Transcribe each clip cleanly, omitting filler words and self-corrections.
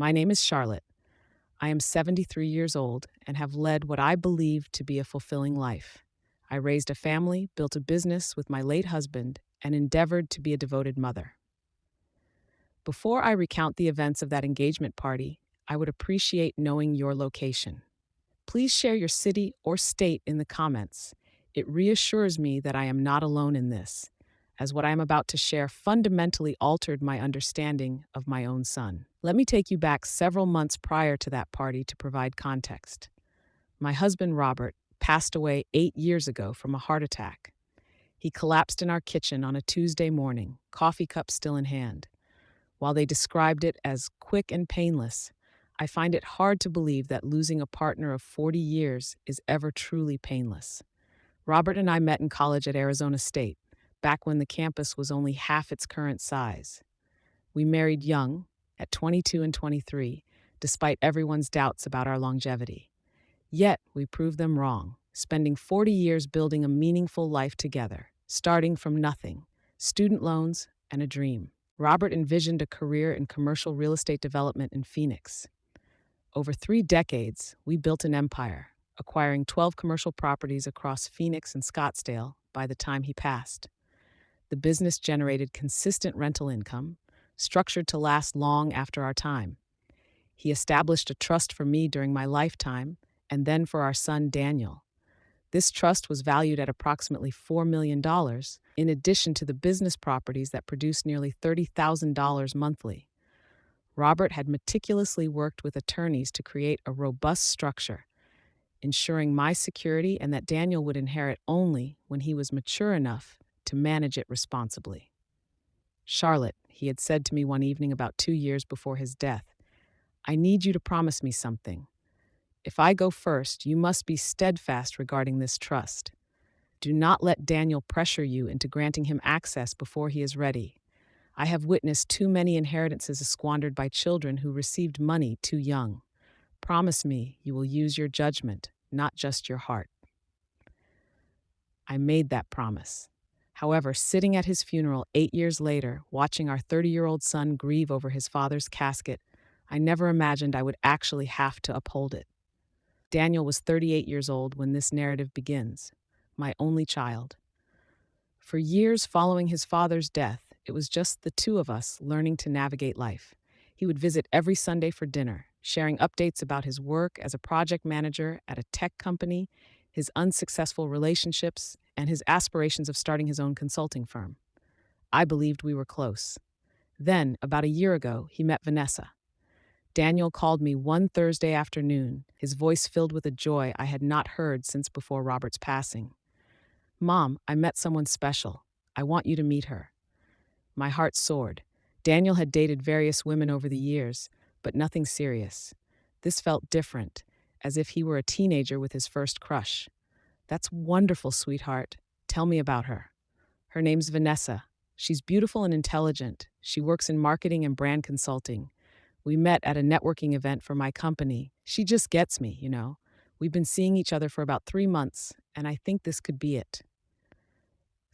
My name is Charlotte. I am 73 years old and have led what I believe to be a fulfilling life. I raised a family, built a business with my late husband, and endeavored to be a devoted mother. Before I recount the events of that engagement party, I would appreciate knowing your location. Please share your city or state in the comments. It reassures me that I am not alone in this, as what I am about to share fundamentally altered my understanding of my own son. Let me take you back several months prior to that party to provide context. My husband, Robert, passed away 8 years ago from a heart attack. He collapsed in our kitchen on a Tuesday morning, coffee cup still in hand. While they described it as quick and painless, I find it hard to believe that losing a partner of 40 years is ever truly painless. Robert and I met in college at Arizona State, back when the campus was only half its current size. We married young, at 22 and 23, despite everyone's doubts about our longevity. Yet, we proved them wrong, spending 40 years building a meaningful life together, starting from nothing, student loans, and a dream. Robert envisioned a career in commercial real estate development in Phoenix. Over 3 decades, we built an empire, acquiring 12 commercial properties across Phoenix and Scottsdale by the time he passed. The business generated consistent rental income, structured to last long after our time. He established a trust for me during my lifetime, and then for our son Daniel. This trust was valued at approximately $4 million, in addition to the business properties that produced nearly $30,000 monthly. Robert had meticulously worked with attorneys to create a robust structure, ensuring my security and that Daniel would inherit only when he was mature enough to manage it responsibly. Charlotte, he had said to me one evening about 2 years before his death, I need you to promise me something. If I go first, you must be steadfast regarding this trust. Do not let Daniel pressure you into granting him access before he is ready. I have witnessed too many inheritances squandered by children who received money too young. Promise me you will use your judgment, not just your heart. I made that promise. However, sitting at his funeral 8 years later, watching our 30-year-old son grieve over his father's casket, I never imagined I would actually have to uphold it. Daniel was 38 years old when this narrative begins, my only child. For years following his father's death, it was just the two of us learning to navigate life. He would visit every Sunday for dinner, sharing updates about his work as a project manager at a tech company, his unsuccessful relationships, and his aspirations of starting his own consulting firm. I believed we were close. Then, about a year ago, he met Vanessa. Daniel called me one Thursday afternoon, his voice filled with a joy I had not heard since before Robert's passing. Mom, I met someone special. I want you to meet her. My heart soared. Daniel had dated various women over the years, but nothing serious. This felt different, as if he were a teenager with his first crush. That's wonderful, sweetheart. Tell me about her. Her name's Vanessa. She's beautiful and intelligent. She works in marketing and brand consulting. We met at a networking event for my company. She just gets me, you know. We've been seeing each other for about 3 months, and I think this could be it.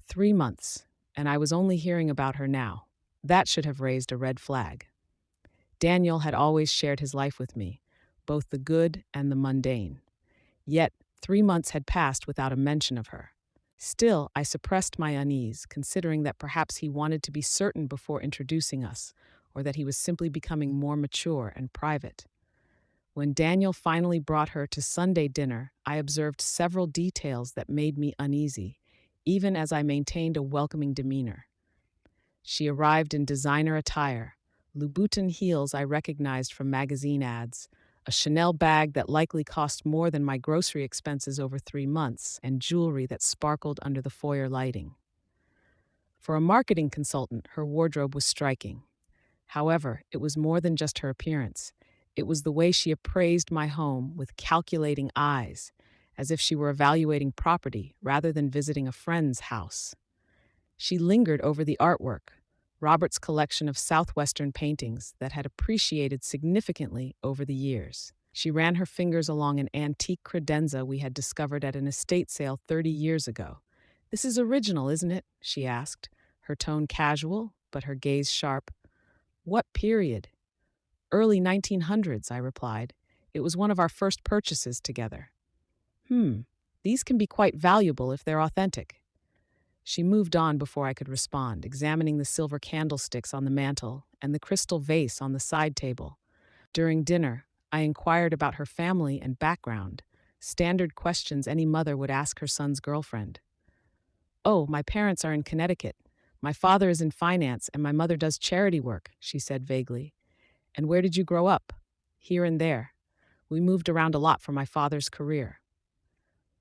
3 months, and I was only hearing about her now. That should have raised a red flag. Daniel had always shared his life with me, both the good and the mundane. Yet, 3 months had passed without a mention of her. Still, I suppressed my unease, considering that perhaps he wanted to be certain before introducing us, or that he was simply becoming more mature and private. When Daniel finally brought her to Sunday dinner, I observed several details that made me uneasy, even as I maintained a welcoming demeanor. She arrived in designer attire, Louboutin heels I recognized from magazine ads, a Chanel bag that likely cost more than my grocery expenses over 3 months, and jewelry that sparkled under the foyer lighting. For a marketing consultant, her wardrobe was striking. However, it was more than just her appearance. It was the way she appraised my home with calculating eyes, as if she were evaluating property rather than visiting a friend's house. She lingered over the artwork, Robert's collection of Southwestern paintings that had appreciated significantly over the years. She ran her fingers along an antique credenza we had discovered at an estate sale 30 years ago. This is original, isn't it? She asked, her tone casual, but her gaze sharp. What period? Early 1900s, I replied. It was one of our first purchases together. These can be quite valuable if they're authentic. She moved on before I could respond, examining the silver candlesticks on the mantel and the crystal vase on the side table. During dinner, I inquired about her family and background, standard questions any mother would ask her son's girlfriend. "Oh, my parents are in Connecticut. My father is in finance and my mother does charity work," she said vaguely. "And where did you grow up?" "Here and there. We moved around a lot for my father's career."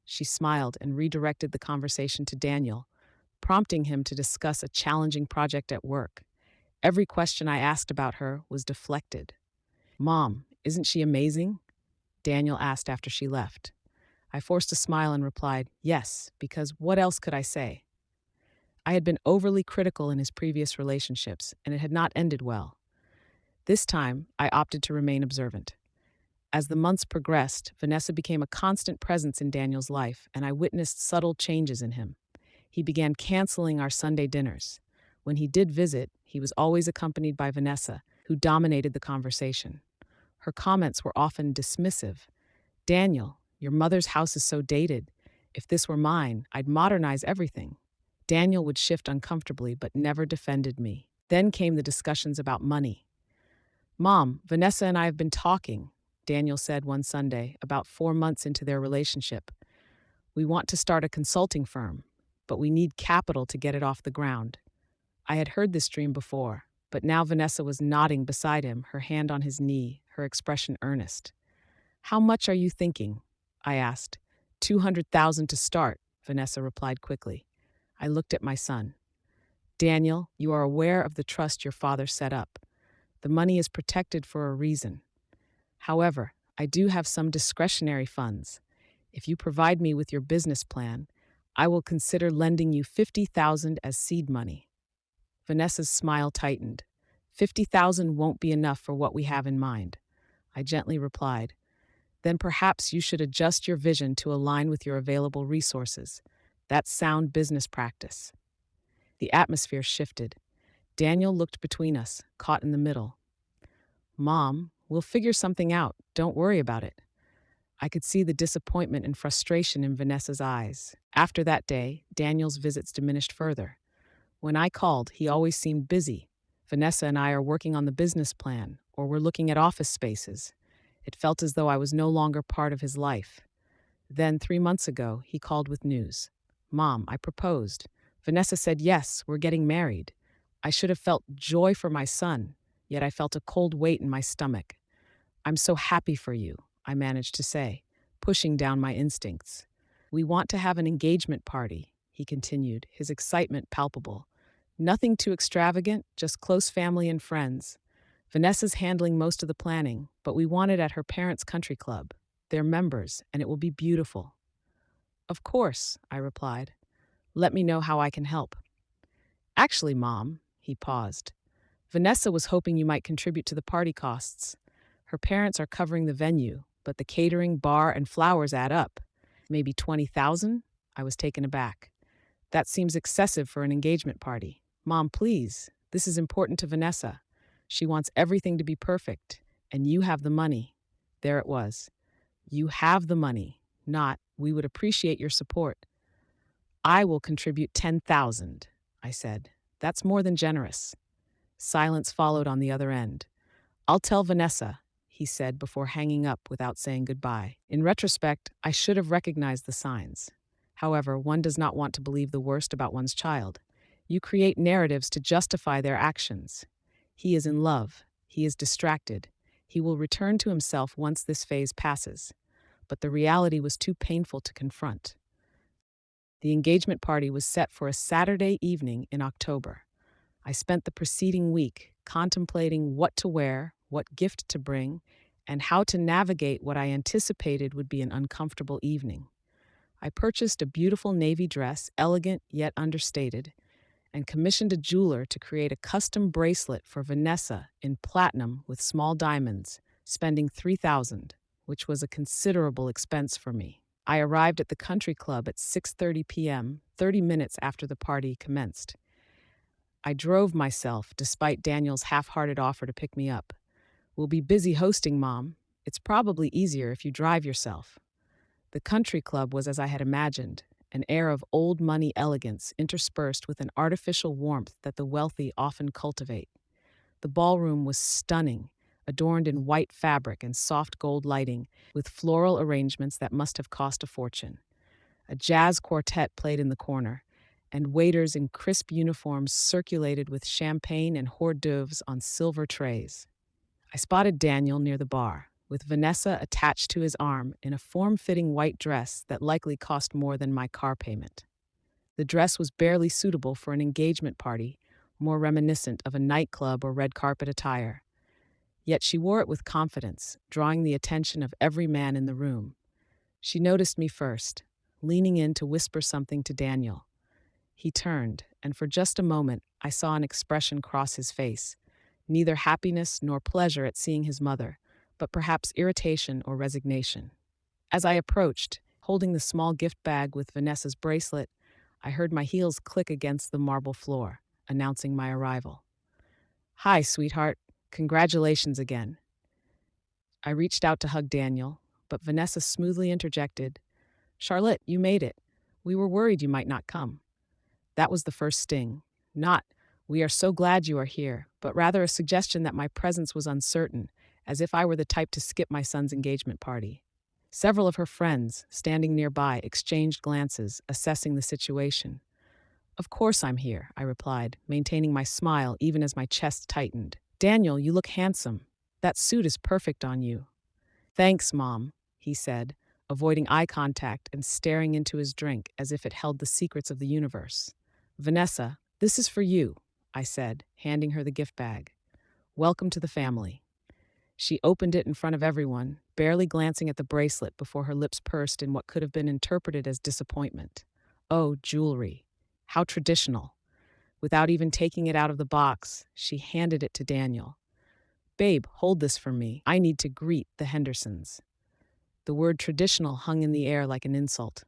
She smiled and redirected the conversation to Daniel, prompting him to discuss a challenging project at work. Every question I asked about her was deflected. "Mom, isn't she amazing?" Daniel asked after she left. I forced a smile and replied, "Yes, because what else could I say?" I had been overly critical in his previous relationships, and it had not ended well. This time, I opted to remain observant. As the months progressed, Vanessa became a constant presence in Daniel's life, and I witnessed subtle changes in him. He began canceling our Sunday dinners. When he did visit, he was always accompanied by Vanessa, who dominated the conversation. Her comments were often dismissive. "Daniel, your mother's house is so dated. If this were mine, I'd modernize everything." Daniel would shift uncomfortably, but never defended me. Then came the discussions about money. "Mom, Vanessa and I have been talking," Daniel said one Sunday, about 4 months into their relationship. "We want to start a consulting firm, but we need capital to get it off the ground." I had heard this dream before, but now Vanessa was nodding beside him, her hand on his knee, her expression earnest. "How much are you thinking?" I asked. 200,000 to start, Vanessa replied quickly. I looked at my son. "Daniel, you are aware of the trust your father set up. The money is protected for a reason. However, I do have some discretionary funds. If you provide me with your business plan, I will consider lending you 50,000 as seed money." Vanessa's smile tightened. 50,000 won't be enough for what we have in mind. I gently replied. Then perhaps you should adjust your vision to align with your available resources. That's sound business practice. The atmosphere shifted. Daniel looked between us, caught in the middle. "Mom, we'll figure something out. Don't worry about it." I could see the disappointment and frustration in Vanessa's eyes. After that day, Daniel's visits diminished further. When I called, he always seemed busy. "Vanessa and I are working on the business plan, or we're looking at office spaces." It felt as though I was no longer part of his life. Then, 3 months ago, he called with news. "Mom, I proposed. Vanessa said yes, we're getting married." I should have felt joy for my son, yet I felt a cold weight in my stomach. "I'm so happy for you," I managed to say, pushing down my instincts. "We want to have an engagement party," he continued, his excitement palpable. "Nothing too extravagant, just close family and friends. Vanessa's handling most of the planning, but we want it at her parents' country club. They're members, and it will be beautiful." "Of course," I replied. "Let me know how I can help." "Actually, Mom," he paused, "Vanessa was hoping you might contribute to the party costs. Her parents are covering the venue, but the catering, bar, and flowers add up. Maybe 20,000? I was taken aback. "That seems excessive for an engagement party. Mom, please. This is important to Vanessa. She wants everything to be perfect, and you have the money." There it was. "You have the money," not "we would appreciate your support." "I will contribute 10,000, I said. "That's more than generous." Silence followed on the other end. "I'll tell Vanessa," he said before hanging up without saying goodbye. In retrospect, I should have recognized the signs. However, one does not want to believe the worst about one's child. You create narratives to justify their actions. He is in love. He is distracted. He will return to himself once this phase passes. But the reality was too painful to confront. The engagement party was set for a Saturday evening in October. I spent the preceding week contemplating what to wear, what gift to bring, and how to navigate what I anticipated would be an uncomfortable evening. I purchased a beautiful navy dress, elegant yet understated, and commissioned a jeweler to create a custom bracelet for Vanessa in platinum with small diamonds, spending 3,000, which was a considerable expense for me. I arrived at the country club at 6:30 p.m., 30 minutes after the party commenced. I drove myself, despite Daniel's half-hearted offer to pick me up. We'll be busy hosting, Mom. It's probably easier if you drive yourself. The country club was as I had imagined, an air of old money elegance interspersed with an artificial warmth that the wealthy often cultivate. The ballroom was stunning, adorned in white fabric and soft gold lighting, with floral arrangements that must have cost a fortune. A jazz quartet played in the corner, and waiters in crisp uniforms circulated with champagne and hors d'oeuvres on silver trays. I spotted Daniel near the bar, with Vanessa attached to his arm in a form-fitting white dress that likely cost more than my car payment. The dress was barely suitable for an engagement party, more reminiscent of a nightclub or red carpet attire. Yet she wore it with confidence, drawing the attention of every man in the room. She noticed me first, leaning in to whisper something to Daniel. He turned, and for just a moment I saw an expression cross his face, neither happiness nor pleasure at seeing his mother, but perhaps irritation or resignation. As I approached, holding the small gift bag with Vanessa's bracelet, I heard my heels click against the marble floor, announcing my arrival. "Hi, sweetheart. Congratulations again." I reached out to hug Daniel, but Vanessa smoothly interjected, "Charlotte, you made it. We were worried you might not come." That was the first sting. Not, "We are so glad you are here," but rather a suggestion that my presence was uncertain, as if I were the type to skip my son's engagement party. Several of her friends, standing nearby, exchanged glances, assessing the situation. "Of course I'm here," I replied, maintaining my smile even as my chest tightened. "Daniel, you look handsome. That suit is perfect on you." "Thanks, Mom," he said, avoiding eye contact and staring into his drink as if it held the secrets of the universe. "Vanessa, this is for you," I said, handing her the gift bag. "Welcome to the family." She opened it in front of everyone, barely glancing at the bracelet before her lips pursed in what could have been interpreted as disappointment. Oh, jewelry. How traditional. Without even taking it out of the box, she handed it to Daniel. "Babe, hold this for me. I need to greet the Hendersons." The word traditional hung in the air like an insult.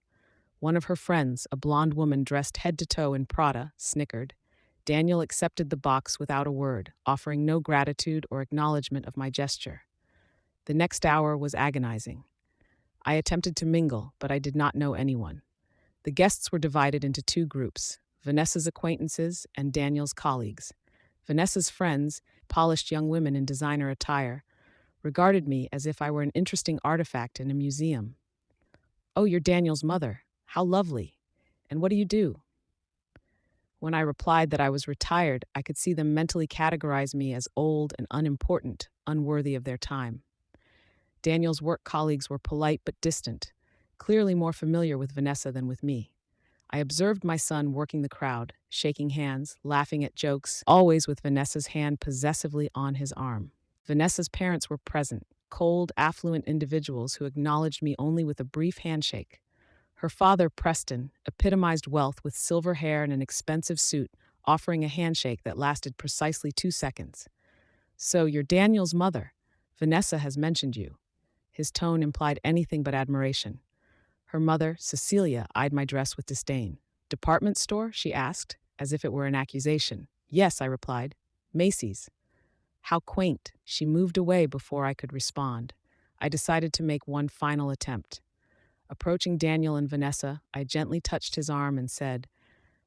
One of her friends, a blonde woman dressed head to toe in Prada, snickered. Daniel accepted the box without a word, offering no gratitude or acknowledgement of my gesture. The next hour was agonizing. I attempted to mingle, but I did not know anyone. The guests were divided into two groups, Vanessa's acquaintances and Daniel's colleagues. Vanessa's friends, polished young women in designer attire, regarded me as if I were an interesting artifact in a museum. "Oh, you're Daniel's mother. How lovely. And what do you do?" When I replied that I was retired, I could see them mentally categorize me as old and unimportant, unworthy of their time. Daniel's work colleagues were polite but distant, clearly more familiar with Vanessa than with me. I observed my son working the crowd, shaking hands, laughing at jokes, always with Vanessa's hand possessively on his arm. Vanessa's parents were present, cold, affluent individuals who acknowledged me only with a brief handshake. Her father, Preston, epitomized wealth with silver hair and an expensive suit, offering a handshake that lasted precisely 2 seconds. "So, you're Daniel's mother. Vanessa has mentioned you." His tone implied anything but admiration. Her mother, Cecilia, eyed my dress with disdain. "Department store?" she asked, as if it were an accusation. "Yes," I replied. "Macy's." How quaint. She moved away before I could respond. I decided to make one final attempt. Approaching Daniel and Vanessa, I gently touched his arm and said,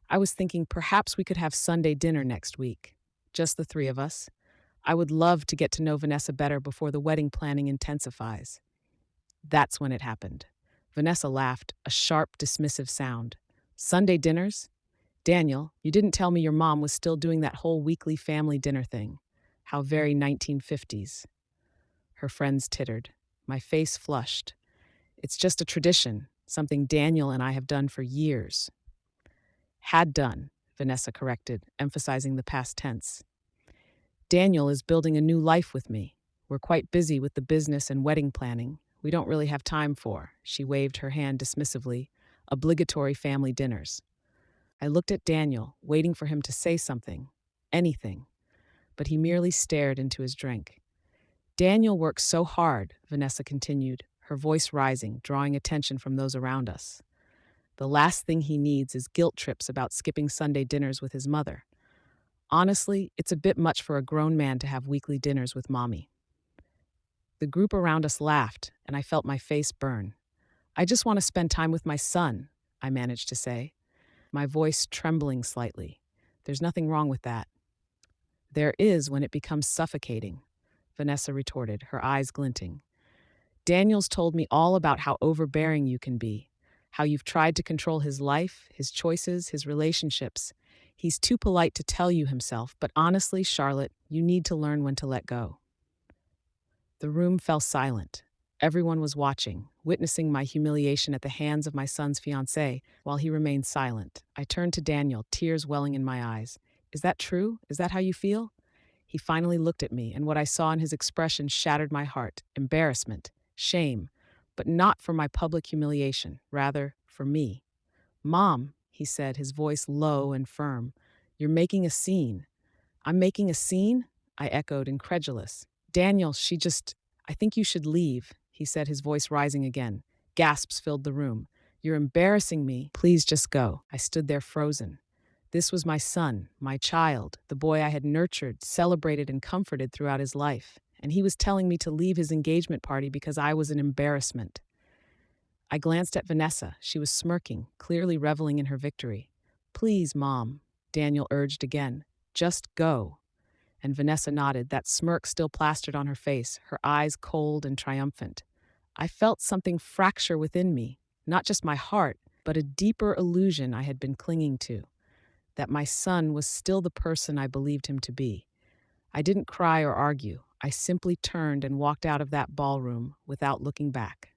"I was thinking perhaps we could have Sunday dinner next week. Just the three of us. I would love to get to know Vanessa better before the wedding planning intensifies." That's when it happened. Vanessa laughed, a sharp, dismissive sound. "Sunday dinners? Daniel, you didn't tell me your mom was still doing that whole weekly family dinner thing. How very 1950s. Her friends tittered. My face flushed. "It's just a tradition, something Daniel and I have done for years." "Had done," Vanessa corrected, emphasizing the past tense. "Daniel is building a new life with me. We're quite busy with the business and wedding planning. We don't really have time for," she waved her hand dismissively, "obligatory family dinners." I looked at Daniel, waiting for him to say something, anything, but he merely stared into his drink. "Daniel works so hard," Vanessa continued, her voice rising, drawing attention from those around us. "The last thing he needs is guilt trips about skipping Sunday dinners with his mother. Honestly, it's a bit much for a grown man to have weekly dinners with mommy." The group around us laughed, and I felt my face burn. "I just want to spend time with my son," I managed to say, my voice trembling slightly. "There's nothing wrong with that." "There is when it becomes suffocating," Vanessa retorted, her eyes glinting. "Daniel's told me all about how overbearing you can be, how you've tried to control his life, his choices, his relationships. He's too polite to tell you himself, but honestly, Charlotte, you need to learn when to let go." The room fell silent. Everyone was watching, witnessing my humiliation at the hands of my son's fiancée while he remained silent. I turned to Daniel, tears welling in my eyes. "Is that true? Is that how you feel?" He finally looked at me, and what I saw in his expression shattered my heart. Embarrassment, shame, but not for my public humiliation, rather for me. "Mom," he said, his voice low and firm, "you're making a scene." "I'm making a scene?" I echoed, incredulous. "Daniel, I think you should leave," he said, his voice rising again. Gasps filled the room. "You're embarrassing me. Please just go." I stood there frozen. This was my son, my child, the boy I had nurtured, celebrated, and comforted throughout his life, and he was telling me to leave his engagement party because I was an embarrassment. I glanced at Vanessa. She was smirking, clearly reveling in her victory. "Please, Mom," Daniel urged again. "Just go." And Vanessa nodded, that smirk still plastered on her face, her eyes cold and triumphant. I felt something fracture within me, not just my heart, but a deeper illusion I had been clinging to, that my son was still the person I believed him to be. I didn't cry or argue. I simply turned and walked out of that ballroom without looking back.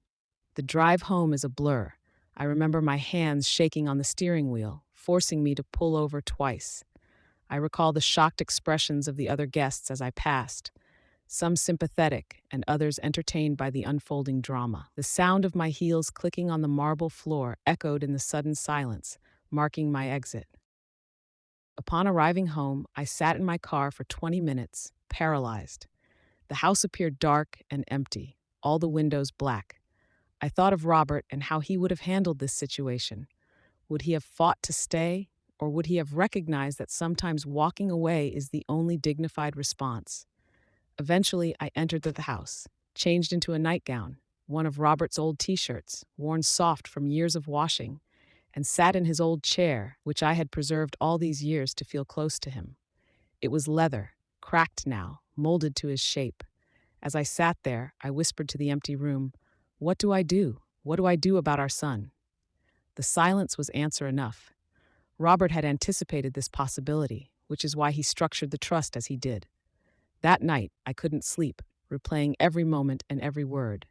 The drive home is a blur. I remember my hands shaking on the steering wheel, forcing me to pull over twice. I recall the shocked expressions of the other guests as I passed, some sympathetic and others entertained by the unfolding drama. The sound of my heels clicking on the marble floor echoed in the sudden silence, marking my exit. Upon arriving home, I sat in my car for 20 minutes, paralyzed. The house appeared dark and empty, all the windows black. I thought of Robert and how he would have handled this situation. Would he have fought to stay, or would he have recognized that sometimes walking away is the only dignified response? Eventually, I entered the house, changed into a nightgown, one of Robert's old t-shirts, worn soft from years of washing, and sat in his old chair, which I had preserved all these years to feel close to him. It was leather, cracked now, molded to his shape. As I sat there, I whispered to the empty room, "What do I do? What do I do about our son?" The silence was answer enough. Robert had anticipated this possibility, which is why he structured the trust as he did. That night, I couldn't sleep, replaying every moment and every word.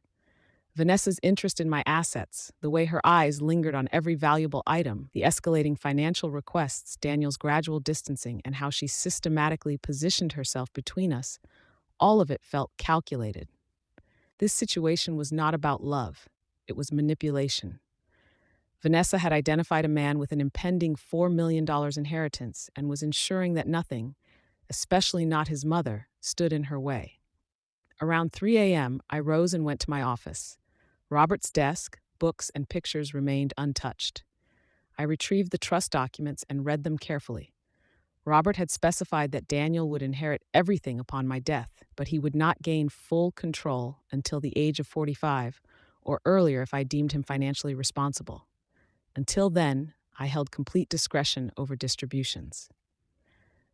Vanessa's interest in my assets, the way her eyes lingered on every valuable item, the escalating financial requests, Daniel's gradual distancing, and how she systematically positioned herself between us, all of it felt calculated. This situation was not about love. It was manipulation. Vanessa had identified a man with an impending $4 million inheritance and was ensuring that nothing, especially not his mother, stood in her way. Around 3 a.m., I rose and went to my office. Robert's desk, books, and pictures remained untouched. I retrieved the trust documents and read them carefully. Robert had specified that Daniel would inherit everything upon my death, but he would not gain full control until the age of 45, or earlier if I deemed him financially responsible. Until then, I held complete discretion over distributions.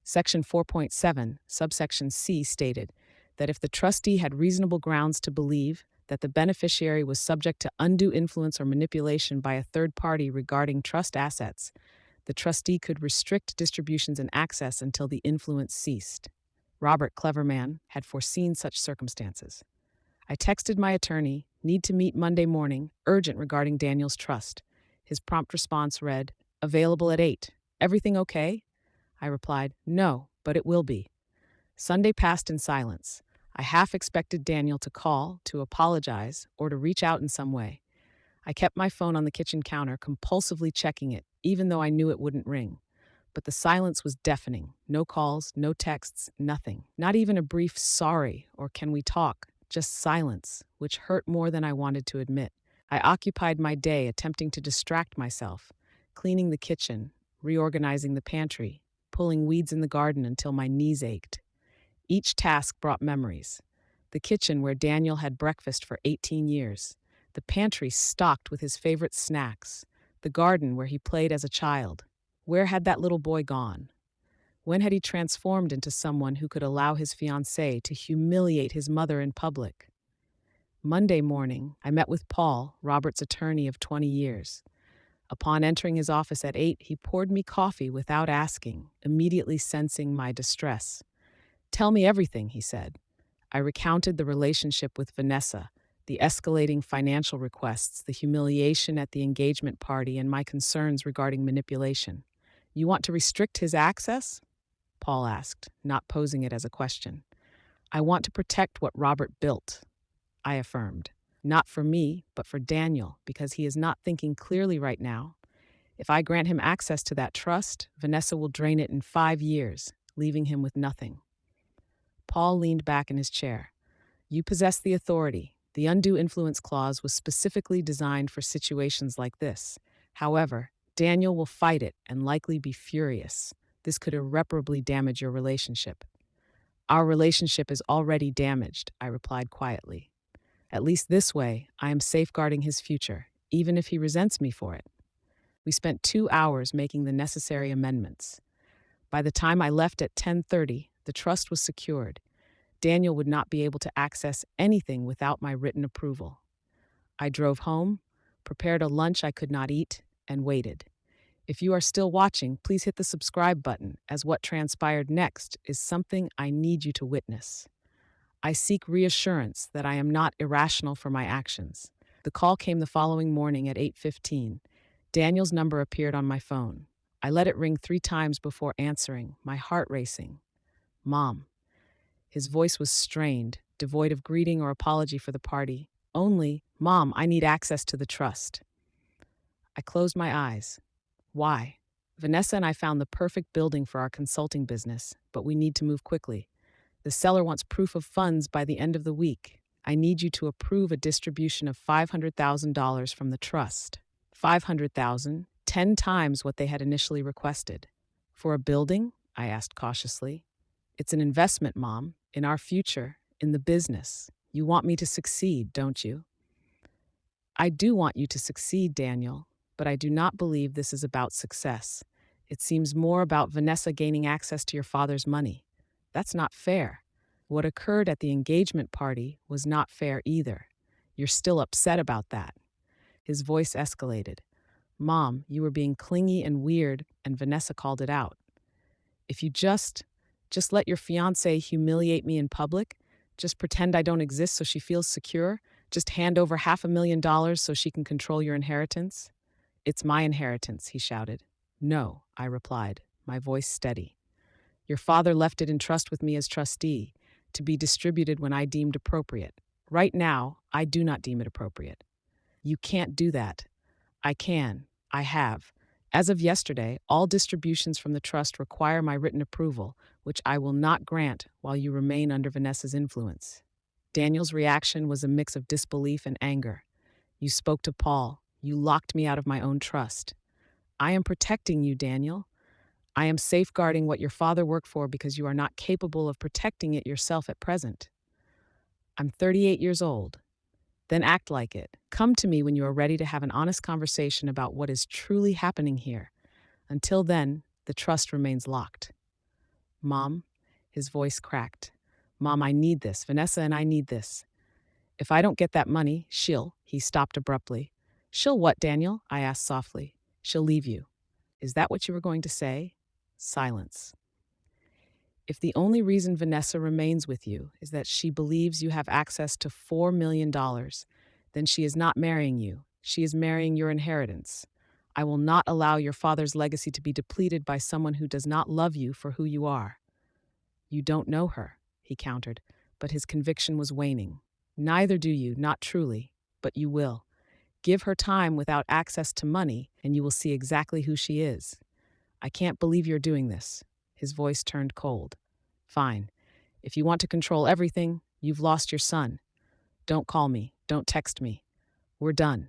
Section 4.7, subsection C stated that if the trustee had reasonable grounds to believe that the beneficiary was subject to undue influence or manipulation by a third party regarding trust assets, the trustee could restrict distributions and access until the influence ceased. Robert Cleverman had foreseen such circumstances. I texted my attorney, "Need to meet Monday morning, urgent regarding Daniel's trust." His prompt response read, "Available at 8. Everything okay?" I replied, "No, but it will be." Sunday passed in silence. I half expected Daniel to call, to apologize, or to reach out in some way. I kept my phone on the kitchen counter, compulsively checking it, even though I knew it wouldn't ring. But the silence was deafening. No calls, no texts, nothing. Not even a brief "sorry" or "can we talk?" Just silence, which hurt more than I wanted to admit. I occupied my day attempting to distract myself, cleaning the kitchen, reorganizing the pantry, pulling weeds in the garden until my knees ached. Each task brought memories. the kitchen where Daniel had breakfast for 18 years, the pantry stocked with his favorite snacks, the garden where he played as a child. Where had that little boy gone? When had he transformed into someone who could allow his fiancée to humiliate his mother in public? Monday morning, I met with Paul, Robert's attorney of 20 years. Upon entering his office at 8, he poured me coffee without asking, immediately sensing my distress. "Tell me everything," he said. I recounted the relationship with Vanessa, the escalating financial requests, the humiliation at the engagement party, and my concerns regarding manipulation. "You want to restrict his access?" Paul asked, not posing it as a question. "I want to protect what Robert built," I affirmed. "Not for me, but for Daniel, because he is not thinking clearly right now. If I grant him access to that trust, Vanessa will drain it in 5 years, leaving him with nothing." Paul leaned back in his chair. "You possess the authority. The undue influence clause was specifically designed for situations like this. However, Daniel will fight it and likely be furious. This could irreparably damage your relationship." "Our relationship is already damaged," I replied quietly. "At least this way, I am safeguarding his future, even if he resents me for it." We spent 2 hours making the necessary amendments. By the time I left at 10:30, the trust was secured. Daniel would not be able to access anything without my written approval. I drove home, prepared a lunch I could not eat, and waited. If you are still watching, please hit the subscribe button, as what transpired next is something I need you to witness. I seek reassurance that I am not irrational for my actions. The call came the following morning at 8:15. Daniel's number appeared on my phone. I let it ring 3 times before answering, my heart racing. "Mom." His voice was strained, devoid of greeting or apology for the party. Only, "Mom, I need access to the trust." I closed my eyes. "Why?" "Vanessa and I found the perfect building for our consulting business, but we need to move quickly. The seller wants proof of funds by the end of the week. I need you to approve a distribution of $500,000 from the trust." 500,000, 10 times what they had initially requested. "For a building?" I asked cautiously. "It's an investment, Mom, in our future, in the business. You want me to succeed, don't you?" "I do want you to succeed, Daniel, but I do not believe this is about success. It seems more about Vanessa gaining access to your father's money. That's not fair. What occurred at the engagement party was not fair either. You're still upset about that." His voice escalated. "Mom, you were being clingy and weird, and Vanessa called it out. If you just let your fiancée humiliate me in public, just pretend I don't exist so she feels secure, just hand over $500,000 so she can control your inheritance." "It's my inheritance," he shouted. "No," I replied, my voice steady. "Your father left it in trust with me as trustee, to be distributed when I deemed appropriate. Right now, I do not deem it appropriate." "You can't do that." "I can. I have. As of yesterday, all distributions from the trust require my written approval, which I will not grant while you remain under Vanessa's influence." Daniel's reaction was a mix of disbelief and anger. "You spoke to Paul. You locked me out of my own trust." "I am protecting you, Daniel. I am safeguarding what your father worked for because you are not capable of protecting it yourself at present." "I'm 38 years old. Then act like it. Come to me when you are ready to have an honest conversation about what is truly happening here. Until then, the trust remains locked." "Mom," his voice cracked. "Mom, I need this. Vanessa and I need this. If I don't get that money, He stopped abruptly. "She'll what, Daniel?" I asked softly. "She'll leave you." "Is that what you were going to say?" Silence. "If the only reason Vanessa remains with you is that she believes you have access to $4 million, then she is not marrying you. She is marrying your inheritance. I will not allow your father's legacy to be depleted by someone who does not love you for who you are." "You don't know her," he countered, but his conviction was waning. "Neither do you, not truly, but you will. Give her time without access to money, and you will see exactly who she is." "I can't believe you're doing this." His voice turned cold. "Fine. If you want to control everything, you've lost your son. Don't call me. Don't text me. We're done."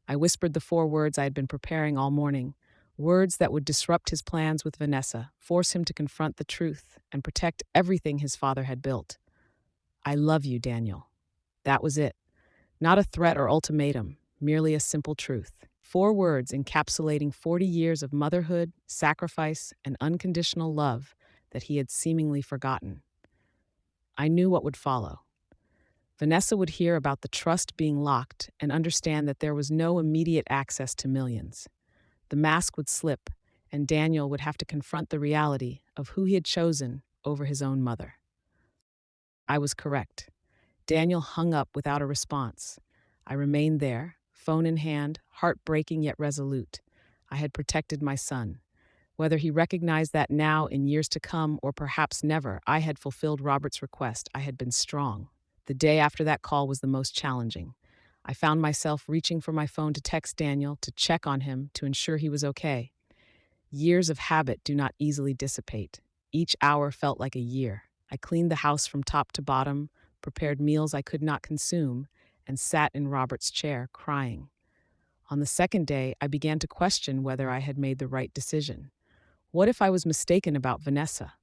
I whispered the 4 words I had been preparing all morning, words that would disrupt his plans with Vanessa, force him to confront the truth, and protect everything his father had built. I love you, Daniel. That was it. Not a threat or ultimatum, merely a simple truth. 4 words encapsulating 40 years of motherhood, sacrifice, and unconditional love that he had seemingly forgotten. I knew what would follow. Vanessa would hear about the trust being locked and understand that there was no immediate access to millions. The mask would slip, and Daniel would have to confront the reality of who he had chosen over his own mother. I was correct. Daniel hung up without a response. I remained there, phone in hand, heartbreaking yet resolute. I had protected my son. Whether he recognized that now, in years to come, or perhaps never, I had fulfilled Robert's request. I had been strong. The day after that call was the most challenging. I found myself reaching for my phone to text Daniel, to check on him, to ensure he was okay. Years of habit do not easily dissipate. Each hour felt like a year. I cleaned the house from top to bottom, prepared meals I could not consume, and sat in Robert's chair, crying. On the second day, I began to question whether I had made the right decision. What if I was mistaken about Vanessa?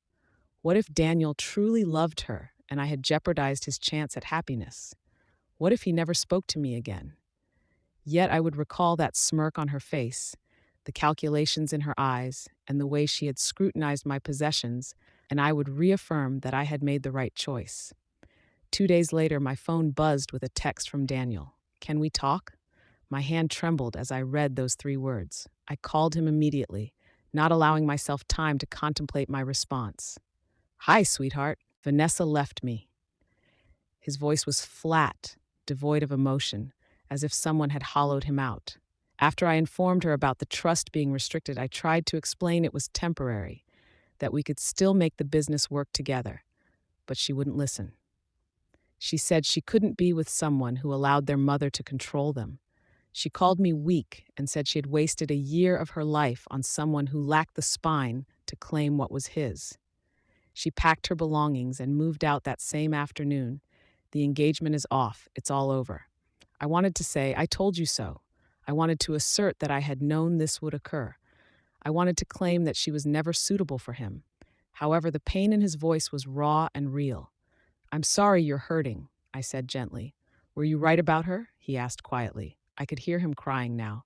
What if Daniel truly loved her and I had jeopardized his chance at happiness? What if he never spoke to me again? Yet I would recall that smirk on her face, the calculations in her eyes, and the way she had scrutinized my possessions, and I would reaffirm that I had made the right choice. 2 days later, my phone buzzed with a text from Daniel. "Can we talk?" My hand trembled as I read those 3 words. I called him immediately, not allowing myself time to contemplate my response. "Hi, sweetheart." Vanessa left me. His voice was flat, devoid of emotion, as if someone had hollowed him out. After I informed her about the trust being restricted, I tried to explain it was temporary, that we could still make the business work together, but she wouldn't listen. She said she couldn't be with someone who allowed their mother to control them. She called me weak and said she had wasted a year of her life on someone who lacked the spine to claim what was his. She packed her belongings and moved out that same afternoon. The engagement is off. It's all over. I wanted to say, "I told you so." I wanted to assert that I had known this would occur. I wanted to claim that she was never suitable for him. However, the pain in his voice was raw and real. "I'm sorry you're hurting," I said gently. "Were you right about her?" he asked quietly. I could hear him crying now.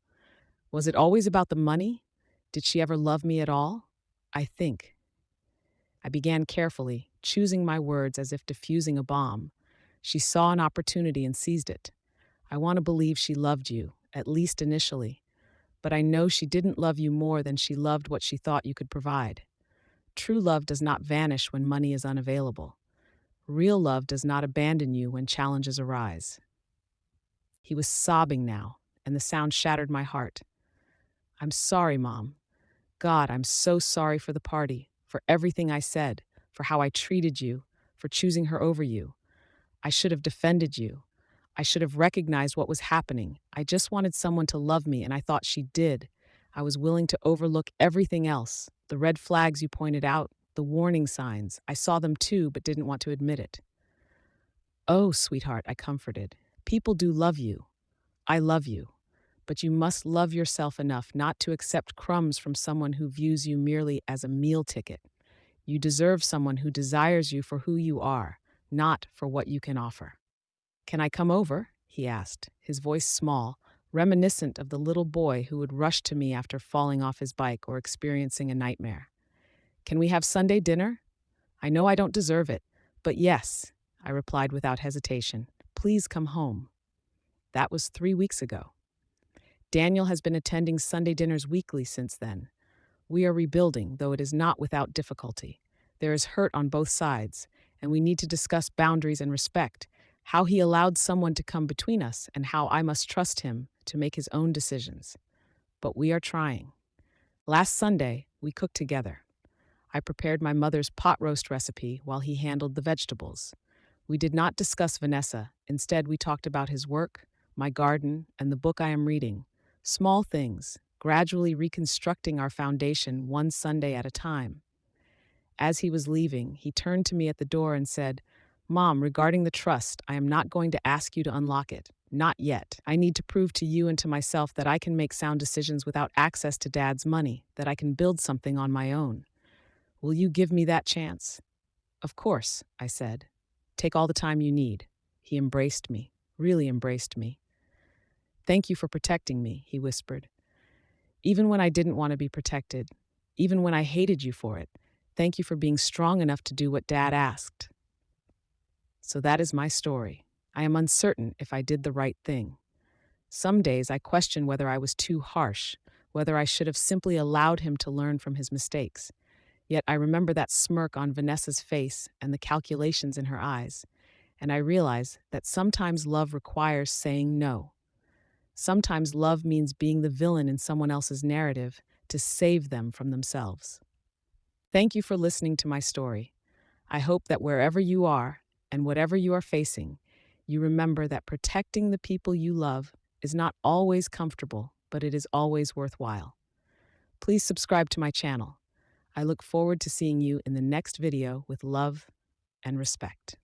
"Was it always about the money? Did she ever love me at all?" "I think." I began carefully, choosing my words as if diffusing a bomb. "She saw an opportunity and seized it. I want to believe she loved you, at least initially. But I know she didn't love you more than she loved what she thought you could provide. True love does not vanish when money is unavailable. Real love does not abandon you when challenges arise." He was sobbing now, and the sound shattered my heart. "I'm sorry, Mom. God, I'm so sorry for the party, for everything I said, for how I treated you, for choosing her over you. I should have defended you. I should have recognized what was happening. I just wanted someone to love me, and I thought she did. I was willing to overlook everything else. The red flags you pointed out, the warning signs. I saw them too, but didn't want to admit it." "Oh, sweetheart," I comforted. "People do love you. I love you. But you must love yourself enough not to accept crumbs from someone who views you merely as a meal ticket. You deserve someone who desires you for who you are, not for what you can offer." "Can I come over?" he asked, his voice small, reminiscent of the little boy who would rush to me after falling off his bike or experiencing a nightmare. "Can we have Sunday dinner? I know I don't deserve it, but yes," I replied without hesitation. "Please come home." That was 3 weeks ago. Daniel has been attending Sunday dinners weekly since then. We are rebuilding, though it is not without difficulty. There is hurt on both sides, and we need to discuss boundaries and respect, how he allowed someone to come between us, and how I must trust him to make his own decisions. But we are trying. Last Sunday, we cooked together. I prepared my mother's pot roast recipe while he handled the vegetables. We did not discuss Vanessa. Instead, we talked about his work, my garden, and the book I am reading. Small things, gradually reconstructing our foundation one Sunday at a time. As he was leaving, he turned to me at the door and said, "Mom, regarding the trust, I am not going to ask you to unlock it. Not yet. I need to prove to you and to myself that I can make sound decisions without access to Dad's money, that I can build something on my own. Will you give me that chance?" "Of course," I said. Take all the time you need. He embraced me, really embraced me. Thank you for protecting me, he whispered. Even when I didn't want to be protected, even when I hated you for it, thank you for being strong enough to do what Dad asked. So that is my story. I am uncertain if I did the right thing. Some days I question whether I was too harsh, whether I should have simply allowed him to learn from his mistakes. Yet I remember that smirk on Vanessa's face and the calculations in her eyes, and I realize that sometimes love requires saying no. Sometimes love means being the villain in someone else's narrative to save them from themselves. Thank you for listening to my story. I hope that wherever you are and whatever you are facing, you remember that protecting the people you love is not always comfortable, but it is always worthwhile. Please subscribe to my channel. I look forward to seeing you in the next video with love and respect.